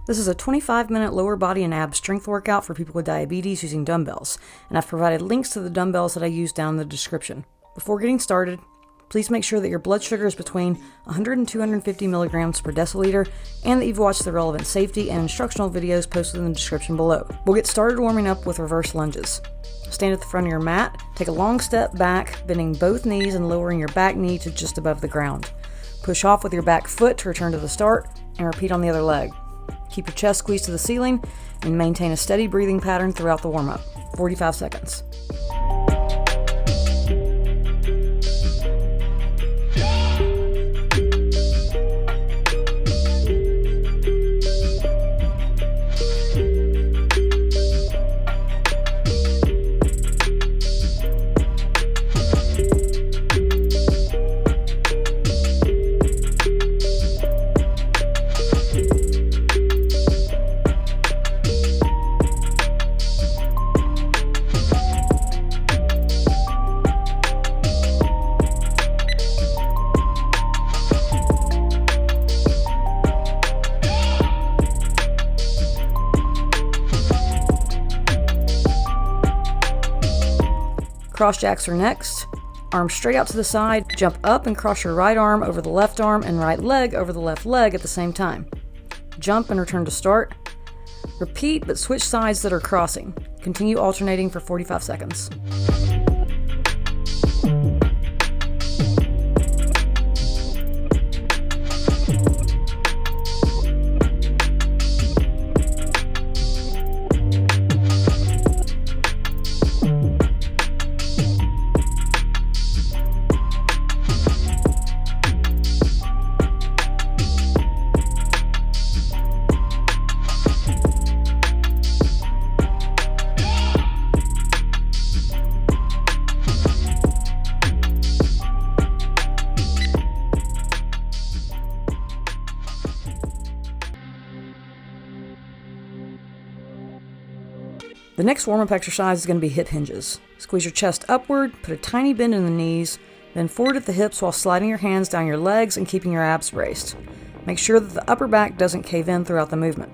This is a 25-minute lower body and abs strength workout for people with diabetes using dumbbells, and I've provided links to the dumbbells that I use down in the description. Before getting started, please make sure that your blood sugar is between 100 and 250 milligrams per deciliter, and that you've watched the relevant safety and instructional videos posted in the description below. We'll get started warming up with reverse lunges. Stand at the front of your mat, take a long step back, bending both knees and lowering your back knee to just above the ground. Push off with your back foot to return to the start, and repeat on the other leg. Keep your chest squeezed to the ceiling, and maintain a steady breathing pattern throughout the warm-up. 45 seconds. Cross jacks are next. Arms straight out to the side, jump up and cross your right arm over the left arm and right leg over the left leg at the same time. Jump and return to start. Repeat, but switch sides that are crossing. Continue alternating for 45 seconds. The next warm-up exercise is going to be hip hinges. Squeeze your chest upward, put a tiny bend in the knees, then forward at the hips while sliding your hands down your legs and keeping your abs braced. Make sure that the upper back doesn't cave in throughout the movement.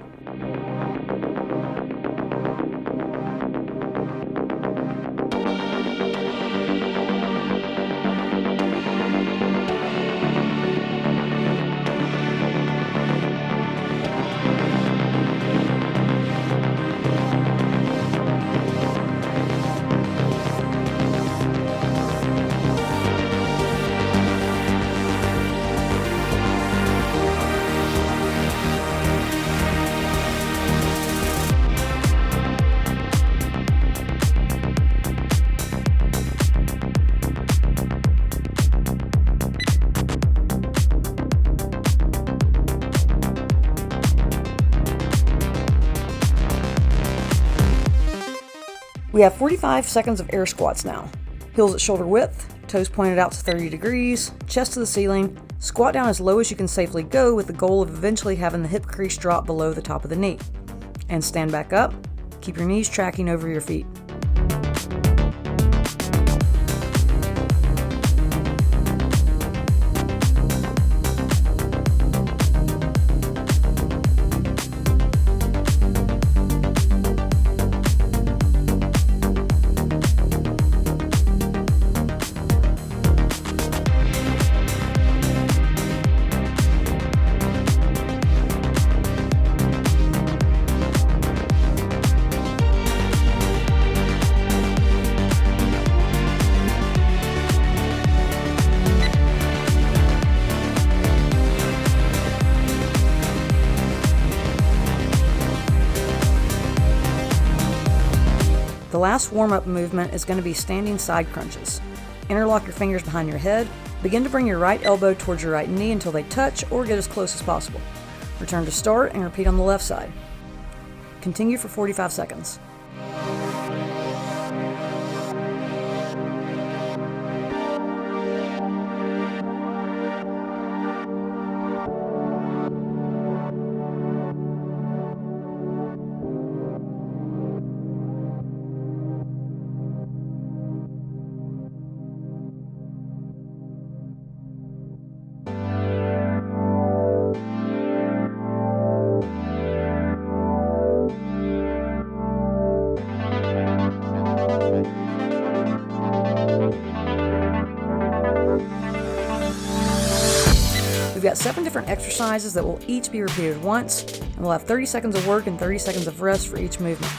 We have 45 seconds of air squats now. Heels at shoulder width, toes pointed out to 30 degrees, chest to the ceiling. Squat down as low as you can safely go with the goal of eventually having the hip crease drop below the top of the knee. And stand back up. Keep your knees tracking over your feet. The last warm-up movement is going to be standing side crunches. Interlock your fingers behind your head. Begin to bring your right elbow towards your right knee until they touch or get as close as possible. Return to start and repeat on the left side. Continue for 45 seconds. got 7 different exercises that will each be repeated once, and we'll have 30 seconds of work and 30 seconds of rest for each movement.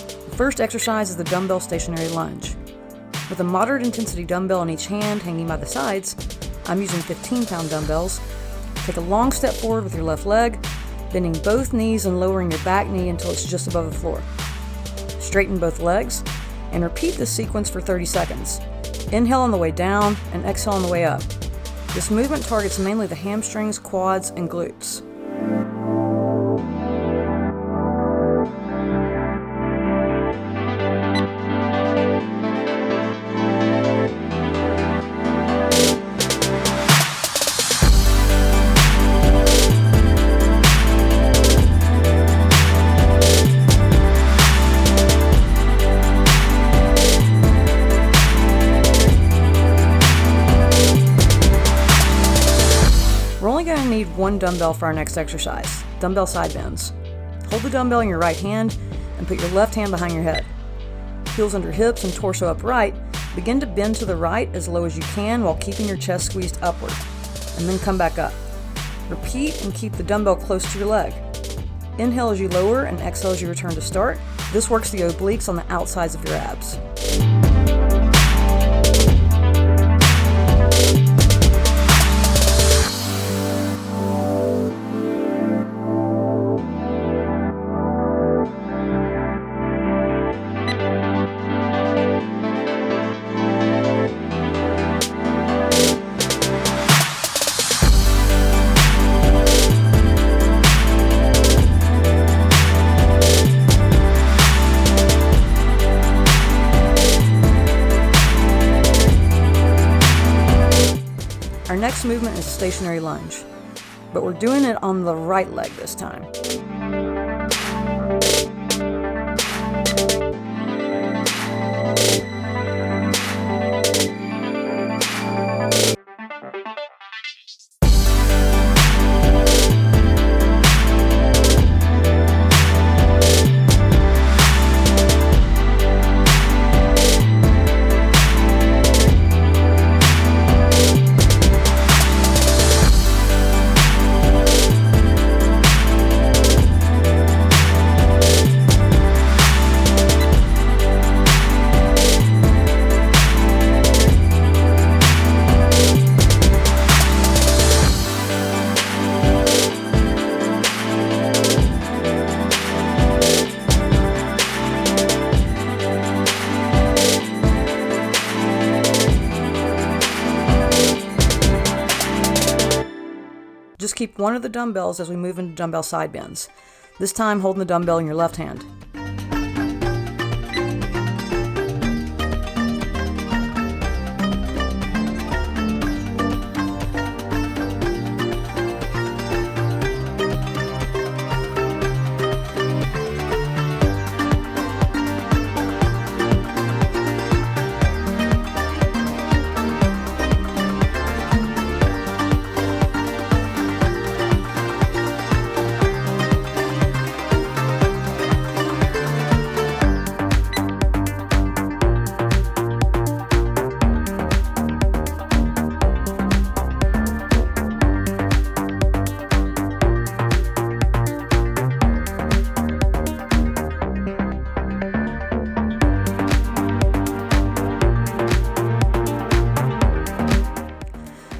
The first exercise is the dumbbell stationary lunge. With a moderate intensity dumbbell in each hand hanging by the sides, I'm using 15-pound dumbbells. Take a long step forward with your left leg, bending both knees and lowering your back knee until it's just above the floor. Straighten both legs, and repeat this sequence for 30 seconds. Inhale on the way down, and exhale on the way up. This movement targets mainly the hamstrings, quads, and glutes. We're only going to need one dumbbell for our next exercise, dumbbell side bends. Hold the dumbbell in your right hand and put your left hand behind your head. Heels under hips and torso upright, begin to bend to the right as low as you can while keeping your chest squeezed upward, and then come back up. Repeat and keep the dumbbell close to your leg. Inhale as you lower and exhale as you return to start. This works the obliques on the outsides of your abs. Our next movement is a stationary lunge, but we're doing it on the right leg this time. Just keep one of the dumbbells as we move into dumbbell side bends, this time holding the dumbbell in your left hand.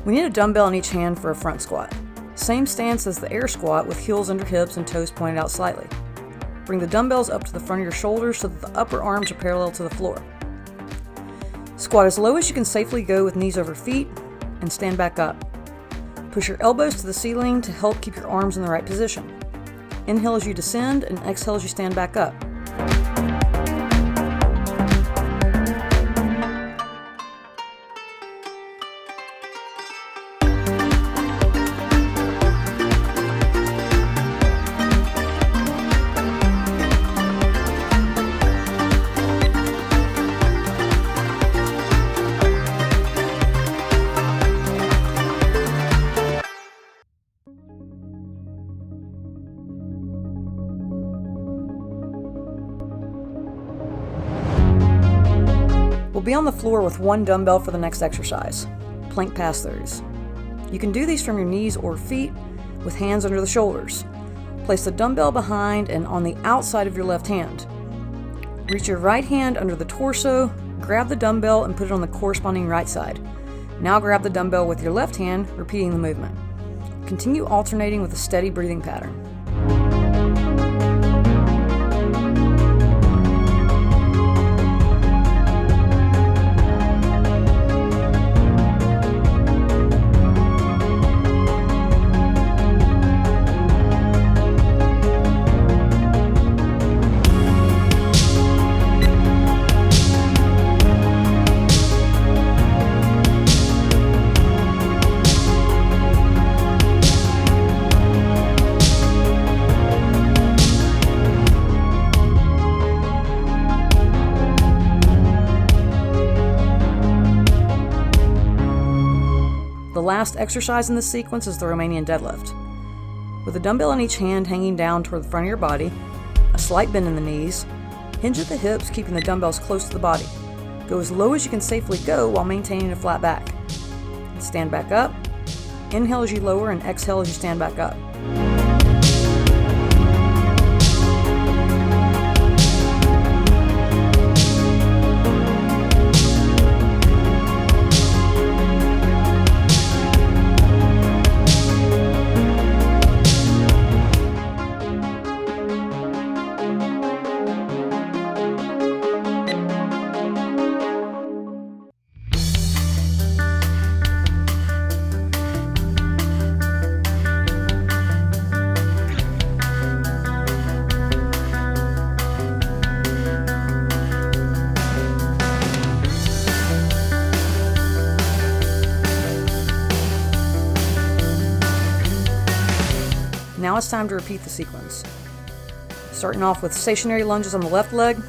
We need a dumbbell in each hand for a front squat. Same stance as the air squat with heels under hips and toes pointed out slightly. Bring the dumbbells up to the front of your shoulders so that the upper arms are parallel to the floor. Squat as low as you can safely go with knees over feet and stand back up. Push your elbows to the ceiling to help keep your arms in the right position. Inhale as you descend and exhale as you stand back up. We'll be on the floor with one dumbbell for the next exercise, plank pass-throughs. You can do these from your knees or feet with hands under the shoulders. Place the dumbbell behind and on the outside of your left hand. Reach your right hand under the torso, grab the dumbbell and put it on the corresponding right side. Now grab the dumbbell with your left hand, repeating the movement. Continue alternating with a steady breathing pattern. The last exercise in this sequence is the Romanian deadlift. With a dumbbell in each hand hanging down toward the front of your body, a slight bend in the knees, hinge at the hips keeping the dumbbells close to the body. Go as low as you can safely go while maintaining a flat back. Stand back up. Inhale as you lower and exhale as you stand back up. Now it's time to repeat the sequence. Starting off with stationary lunges on the left leg.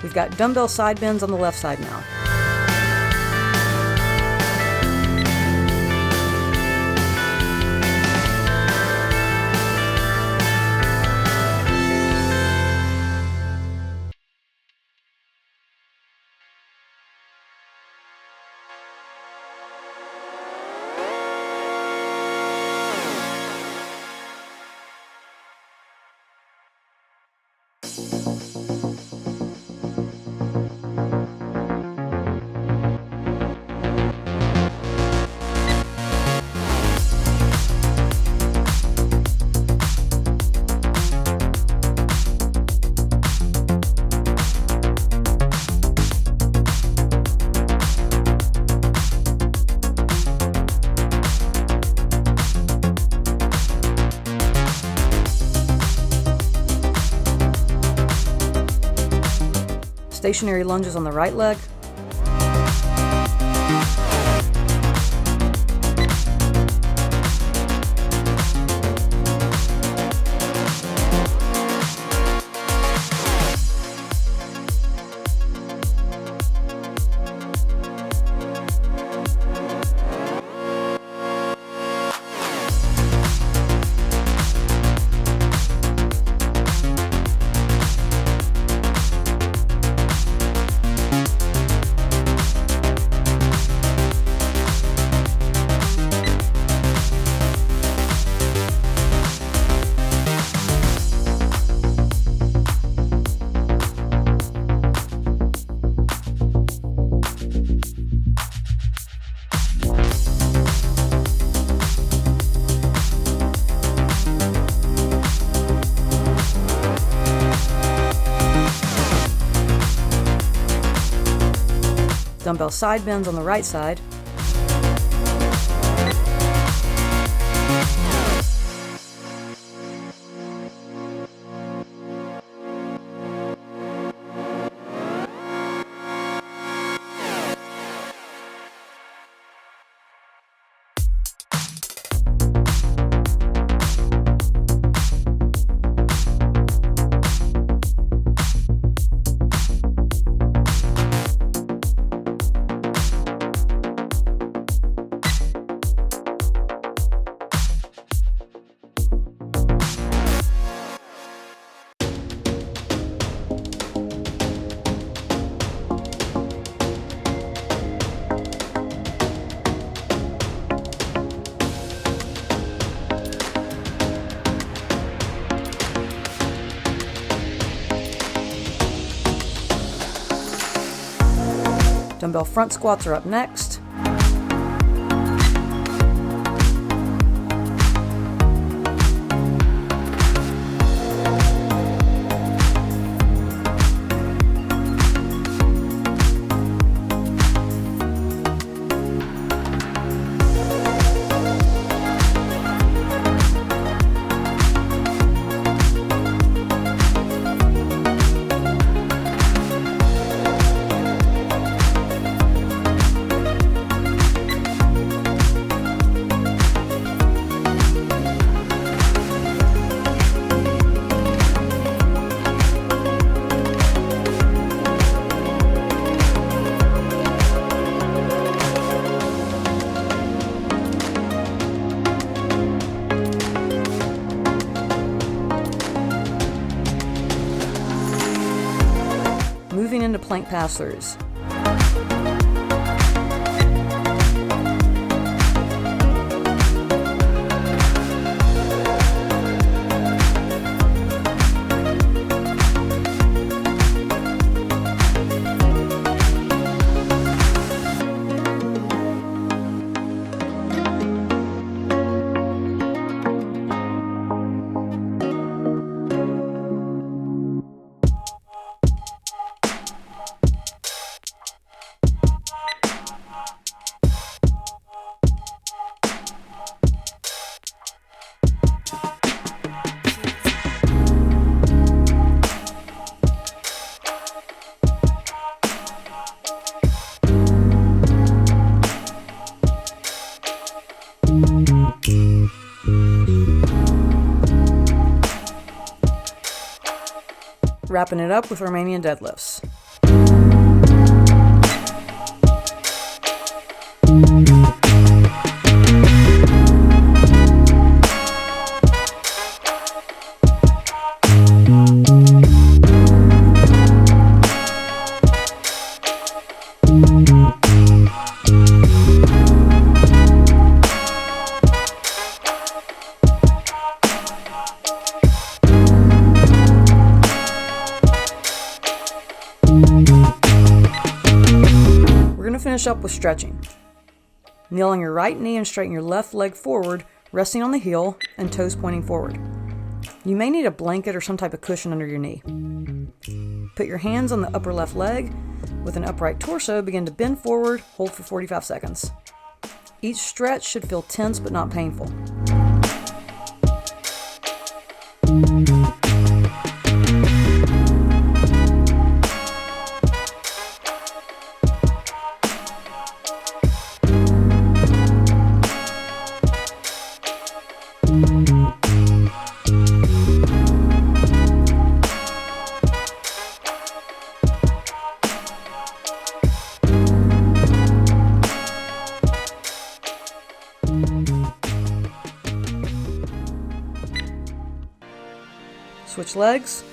We've got dumbbell side bends on the left side now. Stationary lunges on the right leg. Dumbbell side bends on the right side. Dumbbell front squats are up next. Moving into plank pass-throughs. Wrapping it up with Romanian deadlifts. Finish up with stretching. Kneel on your right knee and straighten your left leg forward, resting on the heel and toes pointing forward. You may need a blanket or some type of cushion under your knee. Put your hands on the upper left leg. With an upright torso, begin to bend forward, hold for 45 seconds. Each stretch should feel tense but not painful. Switch legs.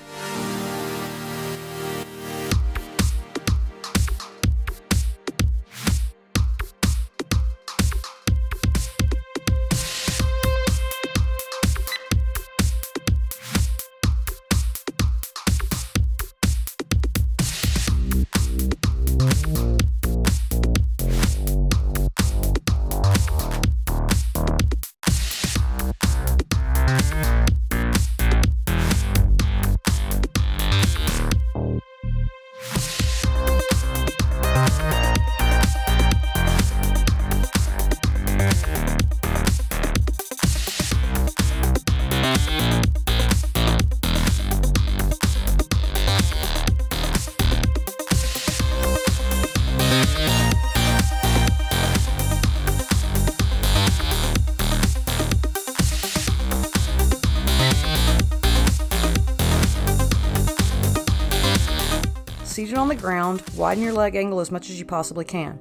the ground, widen your leg angle as much as you possibly can.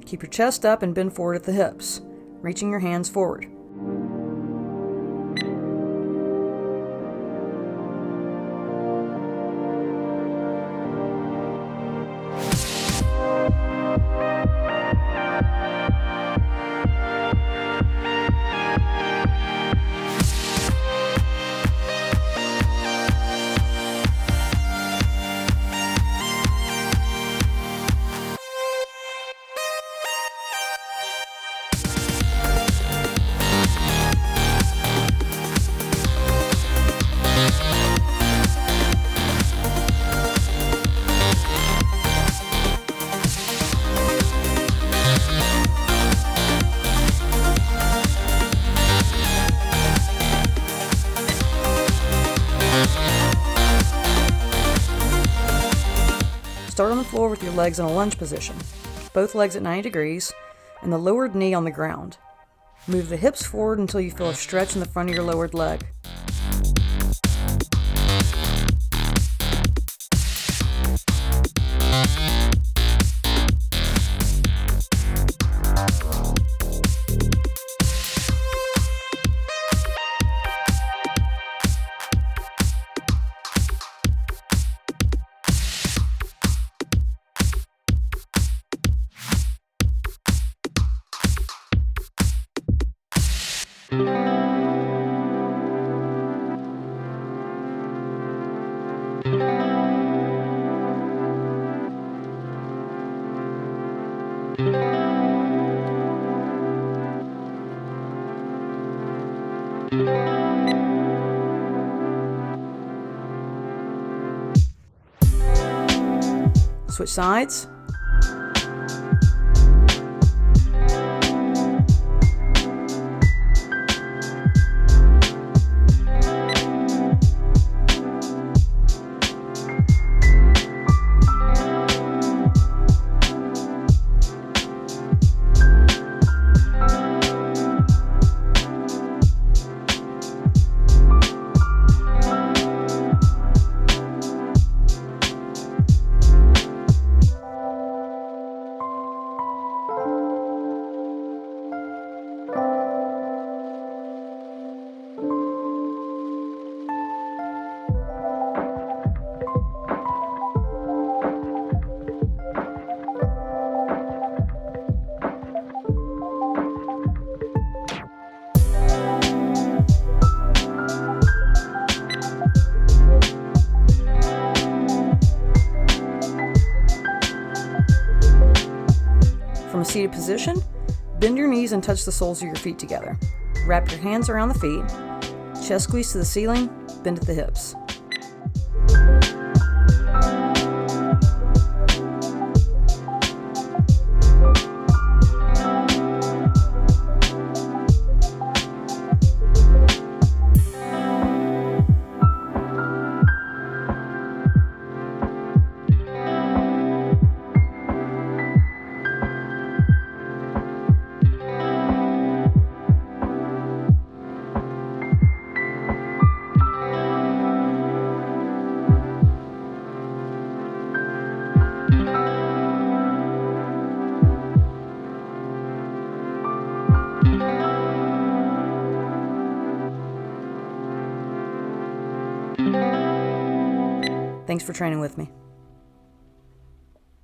Keep your chest up and bend forward at the hips, reaching your hands forward. Start on the floor with your legs in a lunge position, both legs at 90 degrees, and the lowered knee on the ground. Move the hips forward until you feel a stretch in the front of your lowered leg. Switch sides. From a seated position, bend your knees and touch the soles of your feet together. Wrap your hands around the feet, chest squeeze to the ceiling, bend at the hips. Thanks for training with me.